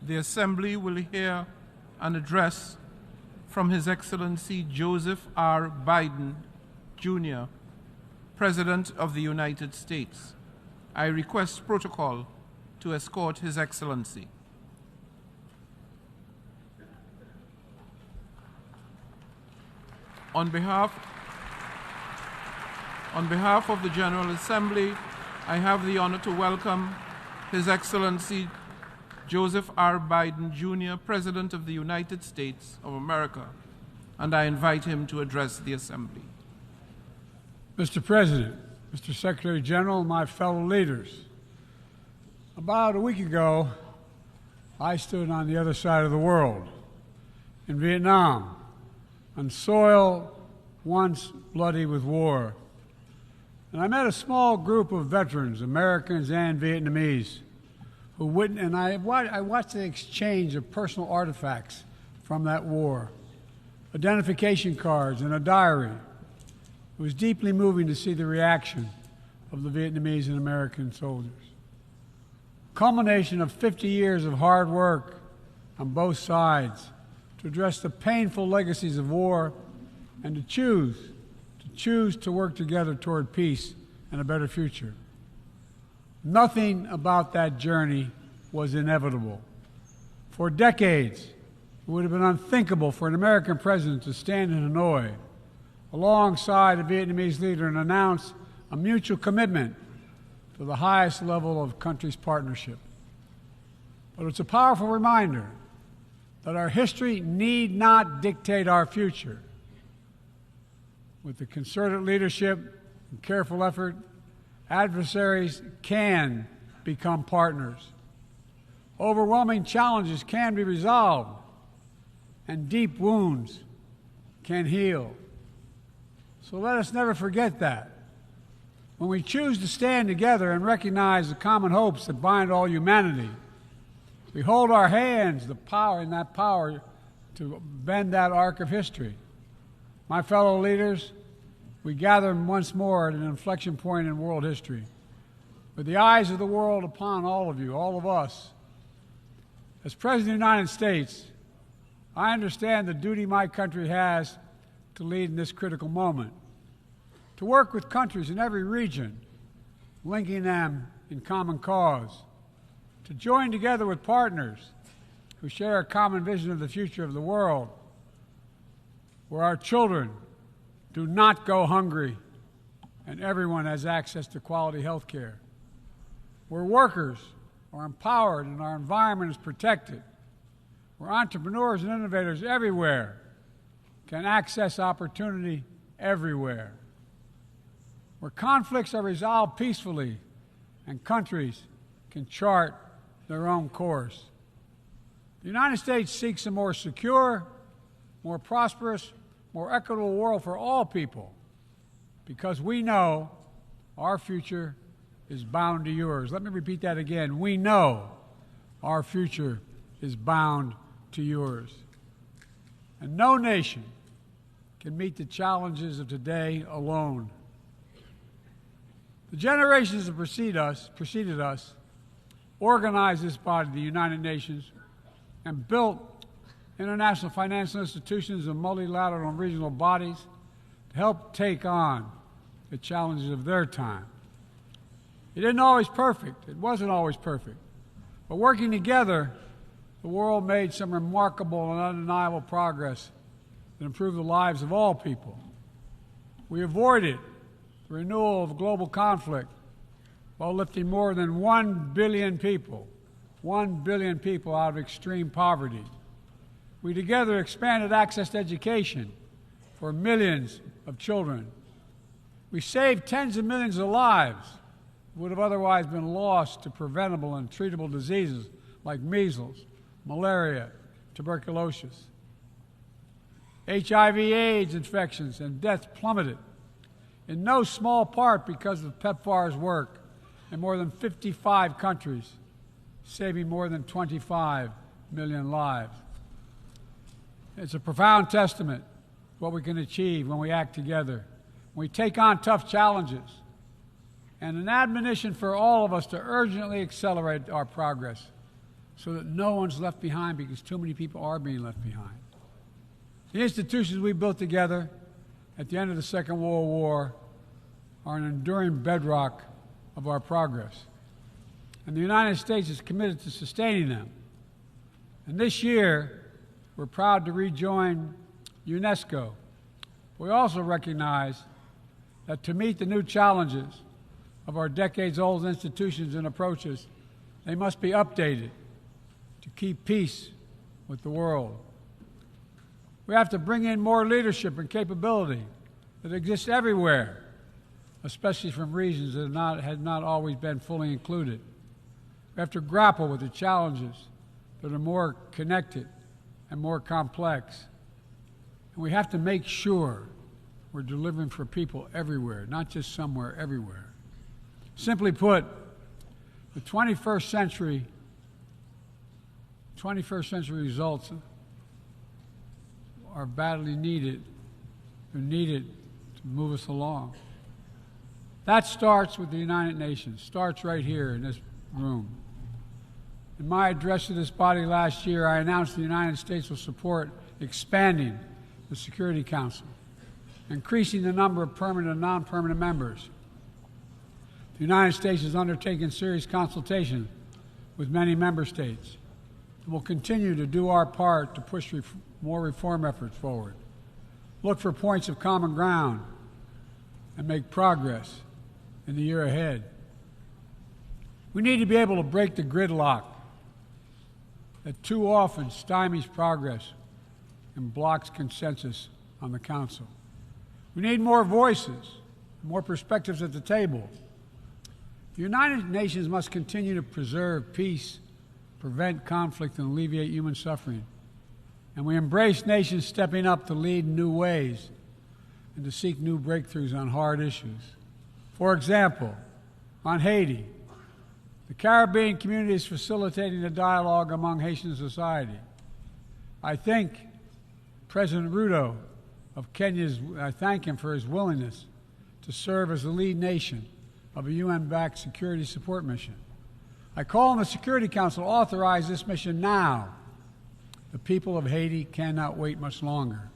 the Assembly will hear an address from His Excellency Joseph R. Biden, Jr., President of the United States. I request protocol to escort His Excellency. On behalf of the General Assembly, I have the honor to welcome His Excellency Joseph R. Biden, Jr., President of the United States of America, and I invite him to address the Assembly. Mr. President, Mr. Secretary General, my fellow leaders, about a week ago, I stood on the other side of the world, in Vietnam, on soil once bloody with war. And I met a small group of veterans, Americans and Vietnamese, who witnessed, and I watched the exchange of personal artifacts from that war, identification cards and a diary. It was deeply moving to see the reaction of the Vietnamese and American soldiers. Culmination of 50 years of hard work on both sides to address the painful legacies of war and to choose to work together toward peace and a better future. Nothing about that journey was inevitable. For decades, it would have been unthinkable for an American president to stand in Hanoi alongside a Vietnamese leader and announce a mutual commitment to the highest level of country's partnership. But it's a powerful reminder that our history need not dictate our future. With the concerted leadership and careful effort, adversaries can become partners. Overwhelming challenges can be resolved, and deep wounds can heal. So let us never forget that. When we choose to stand together and recognize the common hopes that bind all humanity, we hold our hands the power to bend that arc of history. My fellow leaders, we gather once more at an inflection point in world history, with the eyes of the world upon all of you, all of us. As President of the United States, I understand the duty my country has to lead in this critical moment, to work with countries in every region, linking them in common cause, to join together with partners who share a common vision of the future of the world, where our children do not go hungry and everyone has access to quality health care, where workers are empowered and our environment is protected, where entrepreneurs and innovators everywhere can access opportunity everywhere, where conflicts are resolved peacefully and countries can chart their own course. The United States seeks a more secure, more prosperous, more equitable world for all people, because we know our future is bound to yours. Let me repeat that again. We know our future is bound to yours. And no nation can meet the challenges of today alone. The generations that preceded us organized this body, the United Nations, and built international financial institutions and multilateral and regional bodies to help take on the challenges of their time. It wasn't always perfect. But working together, the world made some remarkable and undeniable progress that improved the lives of all people. We avoided the renewal of global conflict while lifting more than 1 billion people out of extreme poverty. We together expanded access to education for millions of children. We saved tens of millions of lives that would have otherwise been lost to preventable and treatable diseases like measles, malaria, tuberculosis. HIV/AIDS infections and deaths plummeted, in no small part because of PEPFAR's work in more than 55 countries, saving more than 25 million lives. It's a profound testament to what we can achieve when we act together, when we take on tough challenges, and an admonition for all of us to urgently accelerate our progress. so that no one's left behind, because too many people are being left behind. The institutions we built together at the end of the Second World War are an enduring bedrock of our progress. And the United States is committed to sustaining them. And this year, we're proud to rejoin UNESCO. We also recognize that to meet the new challenges of our decades-old institutions and approaches, they must be updated to keep peace with the world. We have to bring in more leadership and capability that exists everywhere, especially from regions that had not always been fully included. We have to grapple with the challenges that are more connected and more complex. And we have to make sure we're delivering for people everywhere, not just somewhere, everywhere. Simply put, the 21st century results are badly needed. They're needed to move us along. That starts with the United Nations, starts right here in this room. In my address to this body last year, I announced the United States will support expanding the Security Council, increasing the number of permanent and non-permanent members. The United States has undertaken serious consultation with many member states and will continue to do our part to push more reform efforts forward, look for points of common ground, and make progress in the year ahead. We need to be able to break the gridlock that too often stymies progress and blocks consensus on the Council. We need more voices, more perspectives at the table. The United Nations must continue to preserve peace, prevent conflict, and alleviate human suffering. And we embrace nations stepping up to lead in new ways and to seek new breakthroughs on hard issues. For example, on Haiti, the Caribbean community is facilitating a dialogue among Haitian society. I thank President Ruto of Kenya, I thank him for his willingness to serve as the lead nation of a UN-backed security support mission. I call on the Security Council to authorize this mission now. The people of Haiti cannot wait much longer.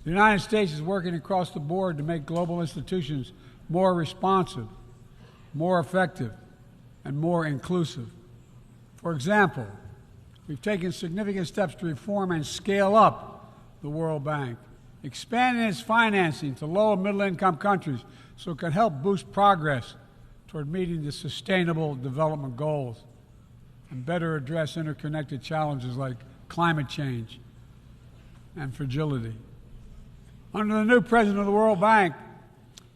The United States is working across the board to make global institutions more responsive, more effective, and more inclusive. For example, we've taken significant steps to reform and scale up the World Bank, expanding its financing to low and middle-income countries so it can help boost progress toward meeting the Sustainable Development Goals and better address interconnected challenges like climate change and fragility. Under the new president of the World Bank,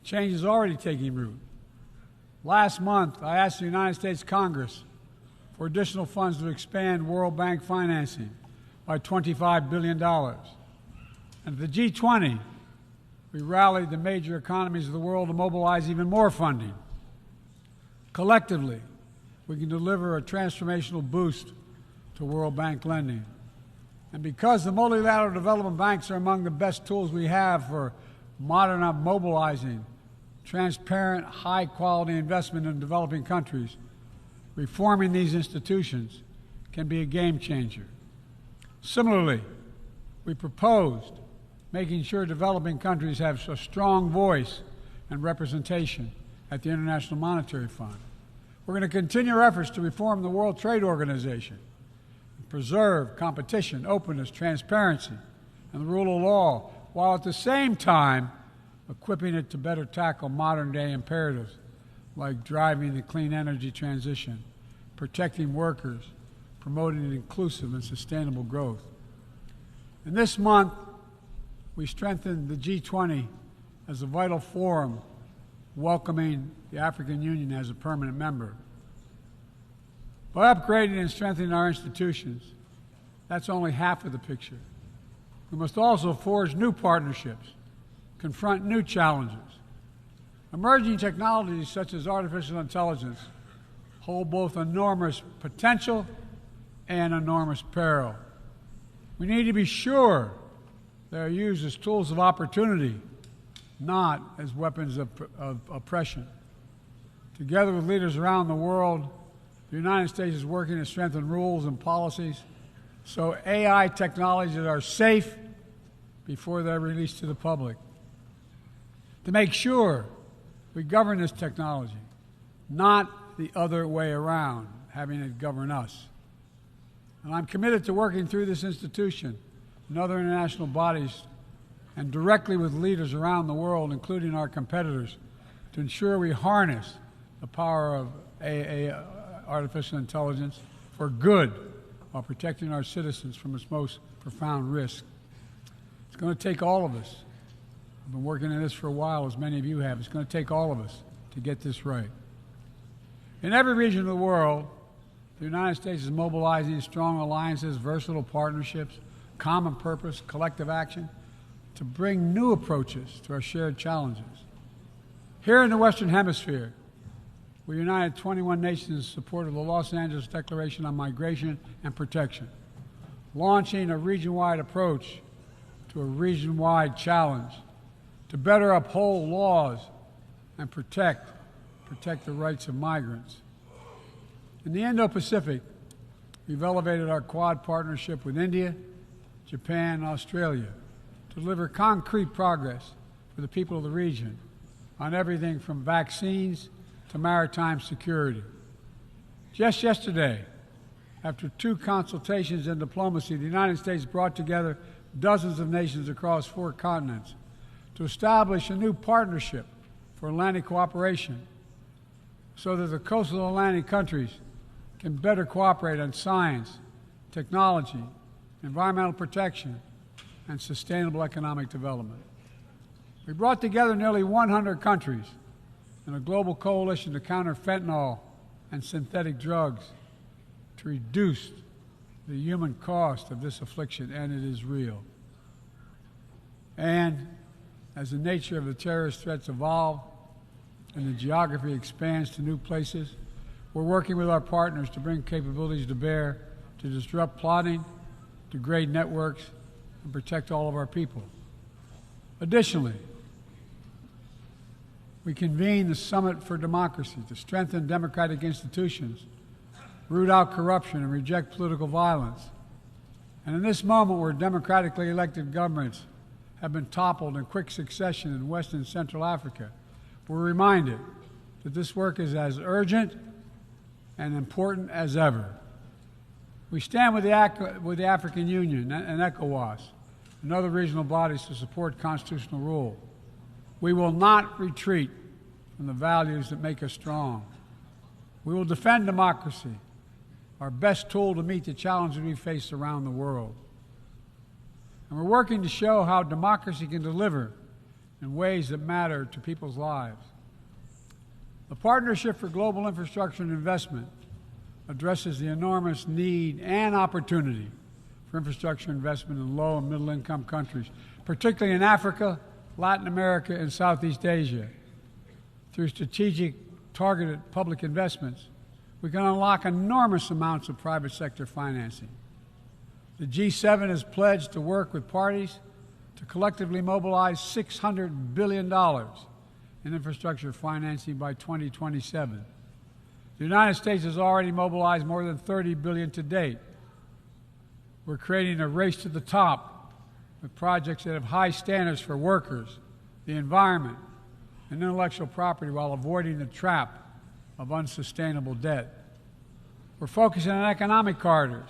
change is already taking root. Last month, I asked the United States Congress for additional funds to expand World Bank financing by $25 billion. And at the G20, we rallied the major economies of the world to mobilize even more funding. Collectively, we can deliver a transformational boost to World Bank lending. And because the multilateral development banks are among the best tools we have for mobilizing transparent, high-quality investment in developing countries, reforming these institutions can be a game changer. Similarly, we proposed making sure developing countries have a strong voice and representation at the International Monetary Fund. We're going to continue our efforts to reform the World Trade Organization, and preserve competition, openness, transparency, and the rule of law, while at the same time equipping it to better tackle modern-day imperatives like driving the clean energy transition, protecting workers, promoting inclusive and sustainable growth. And this month, we strengthened the G20 as a vital forum, welcoming the African Union as a permanent member. By upgrading and strengthening our institutions, that's only half of the picture. We must also forge new partnerships, confront new challenges. Emerging technologies such as artificial intelligence hold both enormous potential and enormous peril. We need to be sure they are used as tools of opportunity, not as weapons of oppression. Together with leaders around the world, The United States is working to strengthen rules and policies so AI technologies are safe before they're released to the public. To make sure we govern this technology, not the other way around, having it govern us. And I'm committed to working through this institution and other international bodies and directly with leaders around the world, including our competitors, to ensure we harness the power of artificial intelligence for good while protecting our citizens from its most profound risk. It's going to take all of us. I've been working on this for a while, as many of you have. It's going to take all of us to get this right. In every region of the world, the United States is mobilizing strong alliances, versatile partnerships, common purpose, collective action to bring new approaches to our shared challenges. Here in the Western Hemisphere, we united 21 nations in support of the Los Angeles Declaration on Migration and Protection, launching a region-wide approach to a region-wide challenge to better uphold laws and protect the rights of migrants. In the Indo-Pacific, we've elevated our Quad partnership with India, Japan, and Australia to deliver concrete progress for the people of the region on everything from vaccines to maritime security. Just yesterday, after 2 consultations in diplomacy, the United States brought together dozens of nations across 4 continents to establish a new partnership for Atlantic cooperation so that the coastal Atlantic countries can better cooperate on science, technology, environmental protection, and sustainable economic development. We brought together nearly 100 countries in a global coalition to counter fentanyl and synthetic drugs to reduce the human cost of this affliction, and it is real. And as the nature of the terrorist threats evolve and the geography expands to new places, we're working with our partners to bring capabilities to bear to disrupt plotting, degrade networks, and protect all of our people. Additionally, we convened the Summit for Democracy to strengthen democratic institutions, root out corruption, and reject political violence. And in this moment where democratically elected governments have been toppled in quick succession in West and Central Africa, we're reminded that this work is as urgent and important as ever. We stand with the African Union and ECOWAS and other regional bodies to support constitutional rule. We will not retreat from the values that make us strong. We will defend democracy, our best tool to meet the challenges we face around the world. And we're working to show how democracy can deliver in ways that matter to people's lives. The Partnership for Global Infrastructure and Investment addresses the enormous need and opportunity for infrastructure investment in low and middle income countries, particularly in Africa, Latin America, and Southeast Asia. Through strategic, targeted public investments, we can unlock enormous amounts of private sector financing. The G7 has pledged to work with parties to collectively mobilize $600 billion in infrastructure financing by 2027. The United States has already mobilized more than $30 billion to date. We're creating a race to the top with projects that have high standards for workers, the environment, and intellectual property while avoiding the trap of unsustainable debt. We're focusing on economic corridors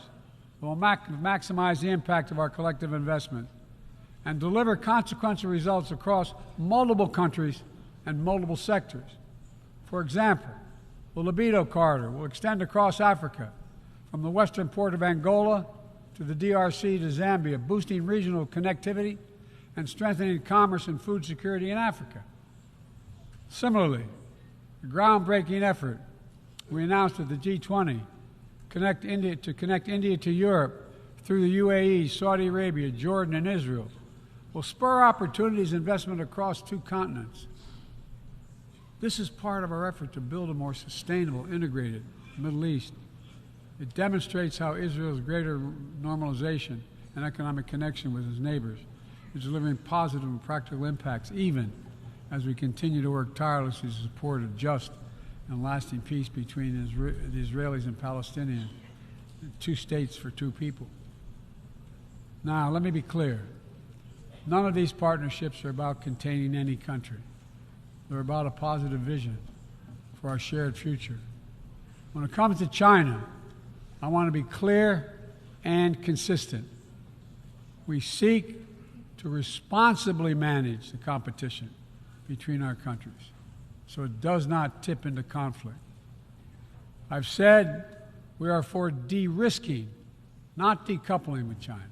that will maximize the impact of our collective investment and deliver consequential results across multiple countries and multiple sectors. For example, the Libido Corridor will extend across Africa from the western port of Angola to the DRC to Zambia, boosting regional connectivity and strengthening commerce and food security in Africa. Similarly, the groundbreaking effort we announced at the G20 to connect India to Europe through the UAE, Saudi Arabia, Jordan, and Israel will spur opportunities and investment across 2 continents. This is part of our effort to build a more sustainable, integrated Middle East. It demonstrates how Israel's greater normalization and economic connection with its neighbors is delivering positive and practical impacts, even as we continue to work tirelessly to support a just and lasting peace between the Israelis and Palestinians, 2 states for 2 people. Now, let me be clear. None of these partnerships are about containing any country. They're about a positive vision for our shared future. When it comes to China, I want to be clear and consistent. We seek to responsibly manage the competition between our countries so it does not tip into conflict. I've said we are for de-risking, not decoupling with China.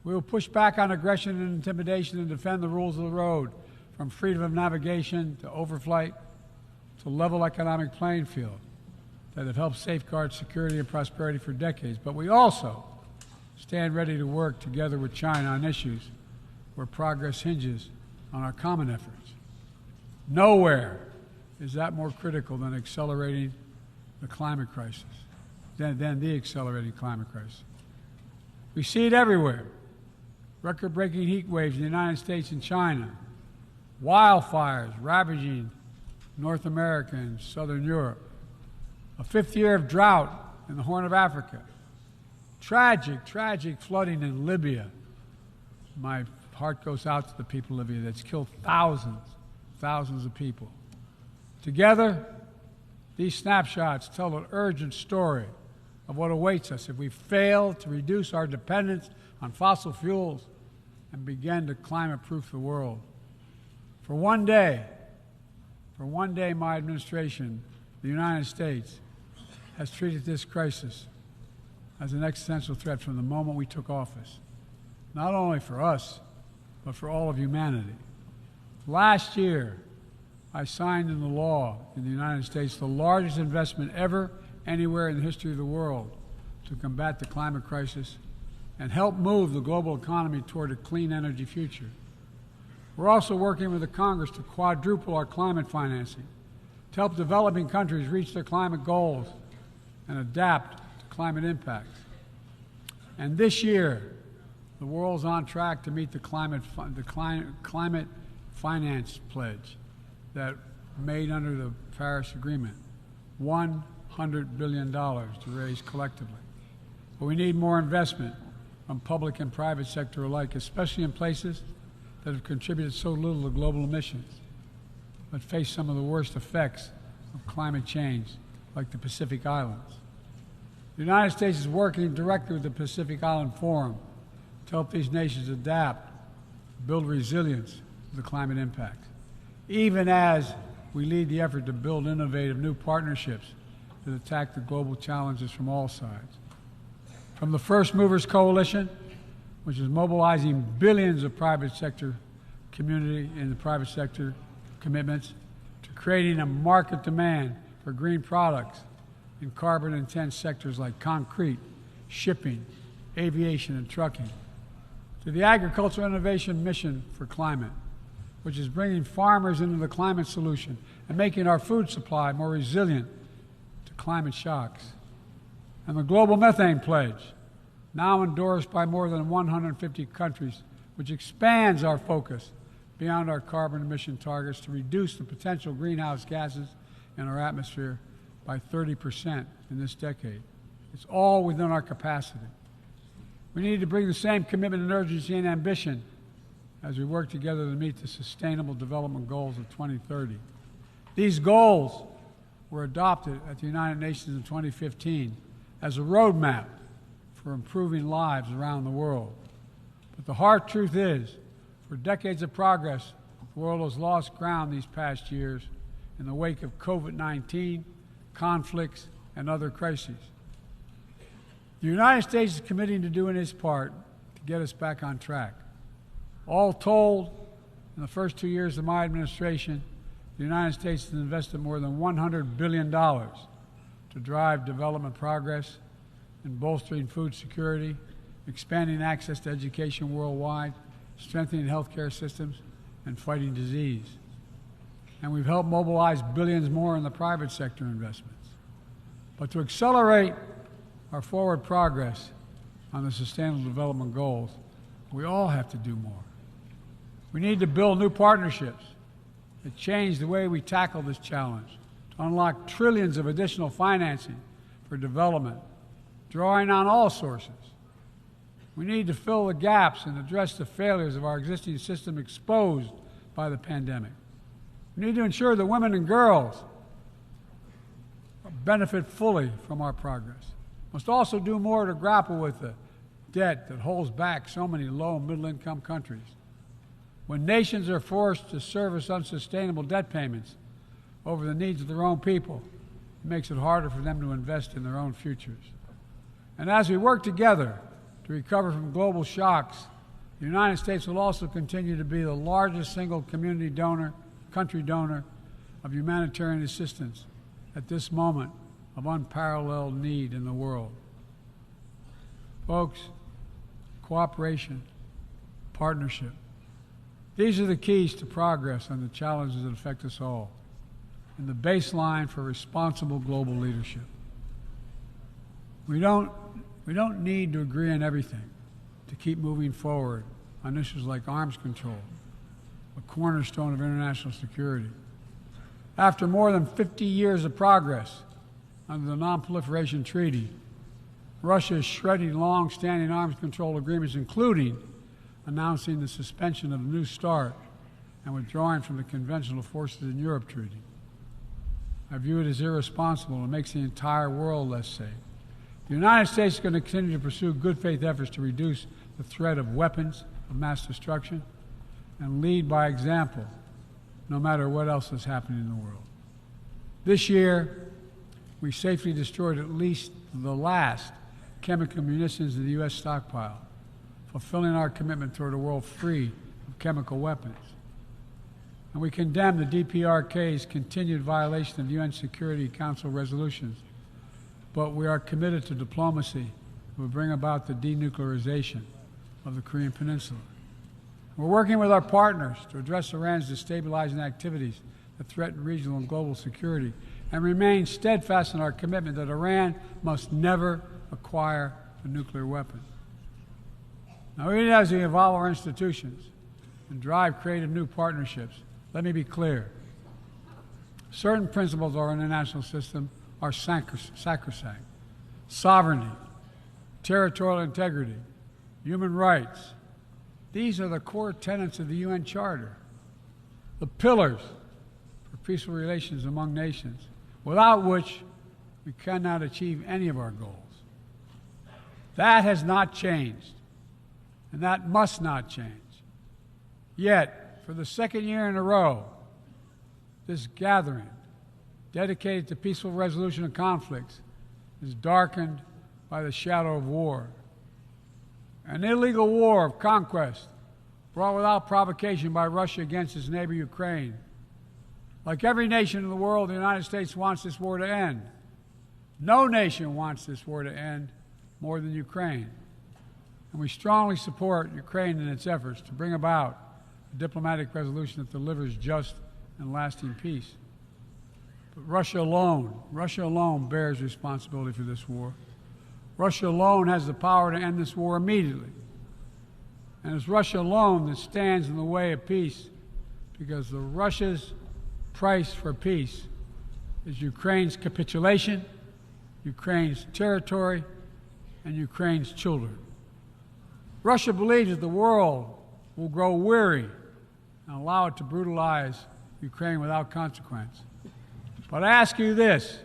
We will push back on aggression and intimidation and defend the rules of the road, from freedom of navigation to overflight to level economic playing field that have helped safeguard security and prosperity for decades. But we also stand ready to work together with China on issues where progress hinges on our common efforts. Nowhere is that more critical than accelerating the climate crisis, than the accelerating climate crisis. We see it everywhere. Record-breaking heat waves in the United States and China, wildfires ravaging North America and Southern Europe, a 5th year of drought in the Horn of Africa, tragic flooding in Libya. My heart goes out to the people of Libya. That's killed thousands of people. Together, these snapshots tell an urgent story of what awaits us if we fail to reduce our dependence on fossil fuels and begin to climate-proof the world. For one day, my administration, the United States, has treated this crisis as an existential threat from the moment we took office, not only for us, but for all of humanity. Last year, I signed into law in the United States the largest investment ever anywhere in the history of the world to combat the climate crisis and help move the global economy toward a clean energy future. We're also working with the Congress to quadruple our climate financing to help developing countries reach their climate goals and adapt to climate impacts. And this year, the world's on track to meet the climate finance pledge that made under the Paris Agreement, $100 billion to raise collectively. But we need more investment from public and private sector alike, especially in places that have contributed so little to global emissions, but face some of the worst effects of climate change, like the Pacific Islands. The United States is working directly with the Pacific Island Forum to help these nations adapt, build resilience to the climate impacts, even as we lead the effort to build innovative new partnerships that attack the global challenges from all sides. From the First Movers Coalition, which is mobilizing billions of private sector community and the private sector commitments, to creating a market demand for green products in carbon-intense sectors like concrete, shipping, aviation, and trucking, to the Agricultural Innovation Mission for Climate, which is bringing farmers into the climate solution and making our food supply more resilient to climate shocks, and the Global Methane Pledge, now endorsed by more than 150 countries, which expands our focus beyond our carbon emission targets to reduce the potential greenhouse gases in our atmosphere by 30% in this decade. It's all within our capacity. We need to bring the same commitment and urgency and ambition as we work together to meet the Sustainable Development Goals of 2030. These goals were adopted at the United Nations in 2015 as a roadmap for improving lives around the world. But the hard truth is, for decades of progress, the world has lost ground these past years in the wake of COVID-19, conflicts, and other crises. The United States is committing to doing its part to get us back on track. All told, in the first 2 years of my administration, the United States has invested more than $100 billion to drive development progress in bolstering food security, expanding access to education worldwide, strengthening healthcare systems, and fighting disease. And we've helped mobilize billions more in the private sector investments. But to accelerate our forward progress on the Sustainable Development Goals, we all have to do more. We need to build new partnerships that change the way we tackle this challenge to unlock trillions of additional financing for development, drawing on all sources. We need to fill the gaps and address the failures of our existing system exposed by the pandemic. We need to ensure that women and girls benefit fully from our progress. We must also do more to grapple with the debt that holds back so many low and middle-income countries. When nations are forced to service unsustainable debt payments over the needs of their own people, it makes it harder for them to invest in their own futures. And as we work together to recover from global shocks, the United States will also continue to be the largest single country donor of humanitarian assistance at this moment of unparalleled need in the world. Folks, cooperation, partnership, these are the keys to progress on the challenges that affect us all, and the baseline for responsible global leadership. We don't need to agree on everything to keep moving forward on issues like arms control, a cornerstone of international security. After more than 50 years of progress under the Non-Proliferation Treaty, Russia is shredding long-standing arms control agreements, including announcing the suspension of the New START and withdrawing from the Conventional Forces in Europe Treaty. I view it as irresponsible and makes the entire world less safe. The United States is going to continue to pursue good faith efforts to reduce the threat of weapons of mass destruction and lead by example, no matter what else is happening in the world. This year, we safely destroyed at least the last chemical munitions in the U.S. stockpile, fulfilling our commitment toward a world free of chemical weapons. And we condemn the DPRK's continued violation of UN Security Council resolutions, but we are committed to diplomacy that will bring about the denuclearization of the Korean Peninsula. We're working with our partners to address Iran's destabilizing activities that threaten regional and global security and remain steadfast in our commitment that Iran must never acquire a nuclear weapon. Now, even as we evolve our institutions and drive creative new partnerships, let me be clear. Certain principles of our international system are sacrosanct. Sovereignty, territorial integrity, human rights. These are the core tenets of the UN Charter, the pillars for peaceful relations among nations, without which we cannot achieve any of our goals. That has not changed, and that must not change. Yet, for the second year in a row, this gathering, dedicated to peaceful resolution of conflicts, is darkened by the shadow of war. An illegal war of conquest brought without provocation by Russia against its neighbor Ukraine. Like every nation in the world, the United States wants this war to end. No nation wants this war to end more than Ukraine. And we strongly support Ukraine in its efforts to bring about a diplomatic resolution that delivers just and lasting peace. But Russia alone bears responsibility for this war. Russia alone has the power to end this war immediately. And it's Russia alone that stands in the way of peace, because Russia's price for peace is Ukraine's capitulation, Ukraine's territory, and Ukraine's children. Russia believes that the world will grow weary and allow it to brutalize Ukraine without consequence. But I ask you this: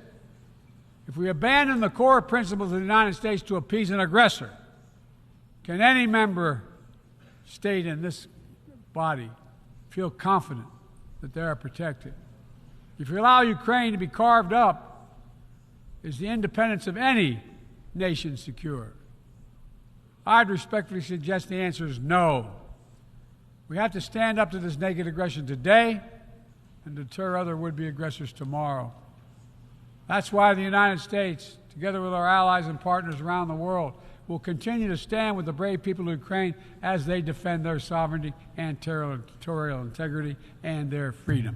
if we abandon the core principles of the United States to appease an aggressor, can any member state in this body feel confident that they are protected? If we allow Ukraine to be carved up, is the independence of any nation secure? I'd respectfully suggest the answer is no. We have to stand up to this naked aggression today and deter other would-be aggressors tomorrow. That's why the United States, together with our allies and partners around the world, will continue to stand with the brave people of Ukraine as they defend their sovereignty and territorial integrity and their freedom.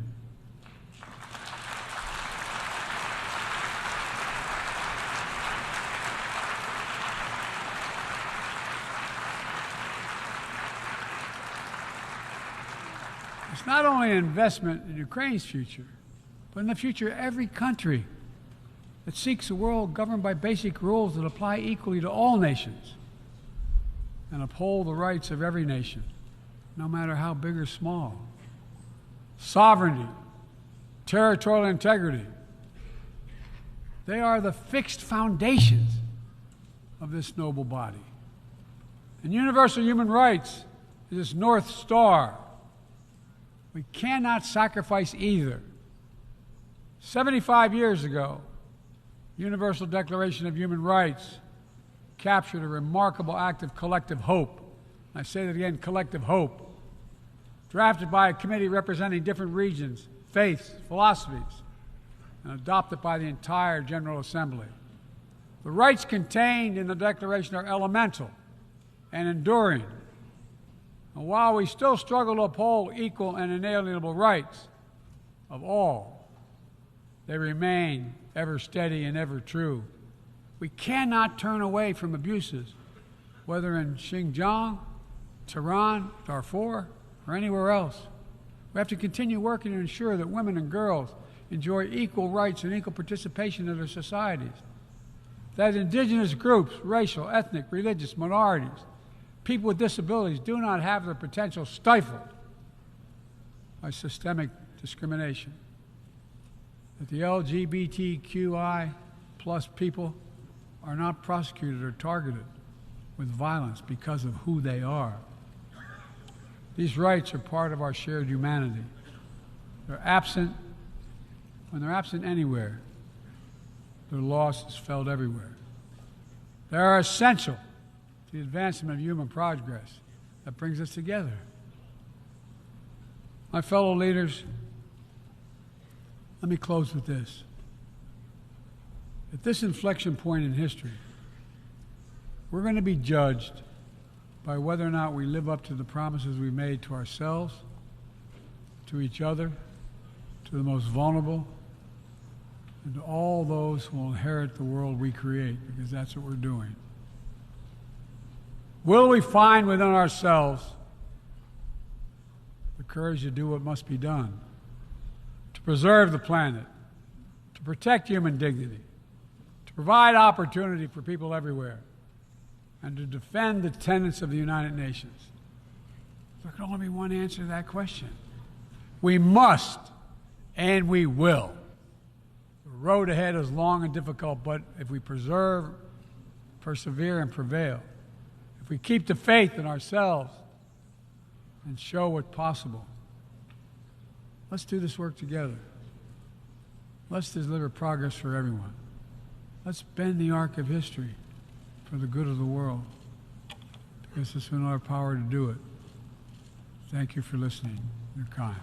It's not only an investment in Ukraine's future, but in the future, every country that seeks a world governed by basic rules that apply equally to all nations and uphold the rights of every nation, no matter how big or small. Sovereignty, territorial integrity, they are the fixed foundations of this noble body. And universal human rights is its North Star. We cannot sacrifice either. 75 years ago, the Universal Declaration of Human Rights captured a remarkable act of collective hope. I say that again, collective hope. Drafted by a committee representing different regions, faiths, philosophies, and adopted by the entire General Assembly. The rights contained in the Declaration are elemental and enduring. And while we still struggle to uphold equal and inalienable rights of all, they remain ever steady and ever true. We cannot turn away from abuses, whether in Xinjiang, Tehran, Darfur, or anywhere else. We have to continue working to ensure that women and girls enjoy equal rights and equal participation in their societies, that indigenous groups, racial, ethnic, religious minorities, people with disabilities do not have their potential stifled by systemic discrimination, that the LGBTQI plus people are not prosecuted or targeted with violence because of who they are. These rights are part of our shared humanity. They're absent. When they're absent anywhere, their loss is felt everywhere. They are essential to the advancement of human progress that brings us together. My fellow leaders, let me close with this. At this inflection point in history, we're going to be judged by whether or not we live up to the promises we made to ourselves, to each other, to the most vulnerable, and to all those who will inherit the world we create, because that's what we're doing. Will we find within ourselves the courage to do what must be done, to preserve the planet, to protect human dignity, to provide opportunity for people everywhere, and to defend the tenets of the United Nations? There can only be one answer to that question. We must, and we will. The road ahead is long and difficult, but if we persevere and prevail, if we keep the faith in ourselves and show what's possible, let's do this work together. Let's deliver progress for everyone. Let's bend the arc of history for the good of the world, because it's in our power to do it. Thank you for listening. You're kind.